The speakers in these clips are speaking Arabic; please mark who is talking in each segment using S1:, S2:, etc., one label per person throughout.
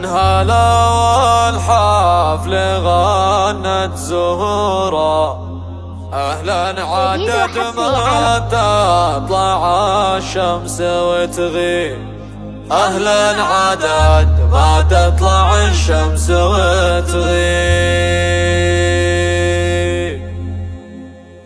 S1: هلا والحفل غنت زهورا، أهلا عدد ما تطلع الشمس وتغيب، أهلا عدد ما تطلع الشمس وتغيب.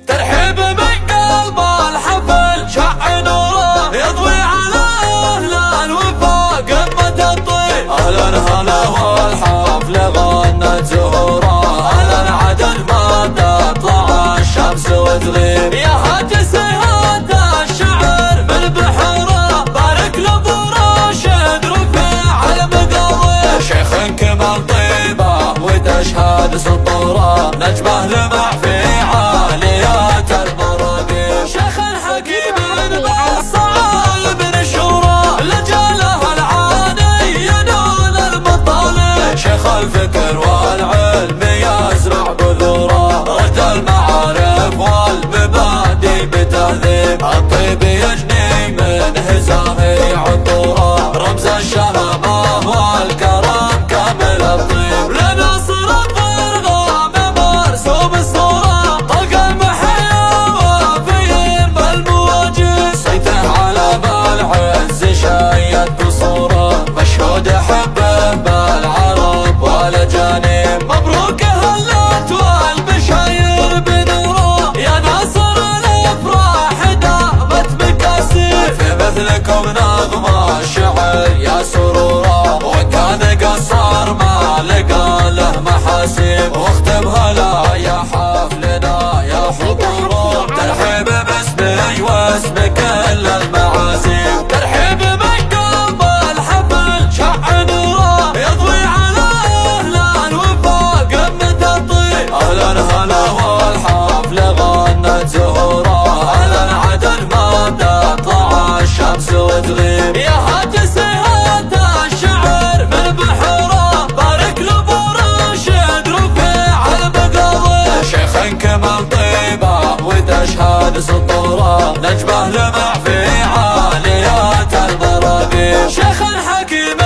S1: ترحيب من قلب الحفل شع نوره يضوي على أهل الوفا قمة الطيب، أهلا هلا والحفل غنت زهورا، أهلا عدد ما تطلع الشمس وتغيب. يا هاجس هذا الشعر من بحره بارك لابو راشد رفيع المقاوي، شيخ كمال طيبه وتشهد سطوره، نجمه لمع في عاليات المراقب، شيخ حكيم بالصعايب نشوره، لجاله العاني ينال المطالب، شيخ الفكر والعلم يزرع بذوره، رد المعارف والمبادئ بتهذيب، الطيب يجني من هزامه عطوره، رمز الشهامه والكرم كامل الطيب، لناصر الضرغام مرسوم الصوره، طلق المحيا وفيهم بالمواجب، صيته على بالعز شيد بصوره، مشهود حبه بالعرب والاجانب، مبروك هلت والبشاير بنوره، يا ناصر الافراح دامت مكاسب، في مثلكم نغمه الشعر يا سروره، وكان قصار ما لقى له محاسب، واختم هلا يا حفلنا يا حضوره، ترحيب باسمي واسم كل المعازيم، ترحيب من قلب الحفل شع نوره يضوي على اهل الوفا قمة الطيب، اهلا هلا والحفل غنت زهورا، اهلا عدد ما تطلع الشمس وتغيب. يا هاجس هذا الشعر من بحره بارك لابو راشد رفيع المقاوي، شيخ كمال طيبه وتشهد سطوره، نجمه لمع في عاليات المراقب، شيخ حكيم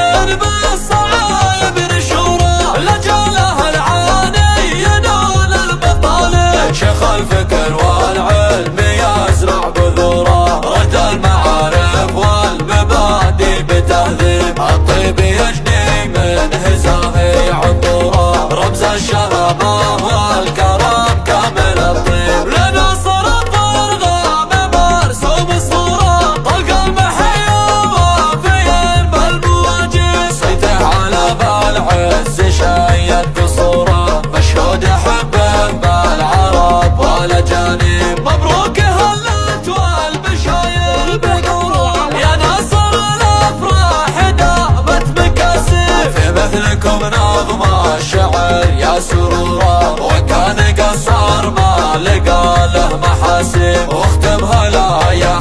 S1: بالصعايب نشوره، لجاله العاني ينال المطالب، شيخ الفكر والعلم يزرع بذوره، رد المعارف والمبادئ بتهذيب، الطيب يجني من هزامه عطوره، رمز الشهامه والكرم كامل الطيب، لناصر الضرغام مرسوم الصوره، طلق المحيا وفيهم بالمواجب، صيته على بالعز شيد بصوره، مشهود حبه بالعرب والاجانب، مبروك هلت والبشاير بنوره، يا ناصر الافراح دامت مكاسب، في مثلكم نظم الشعر يا سروره، وكان قصار ما لقى له محاسب، واختم هلا يا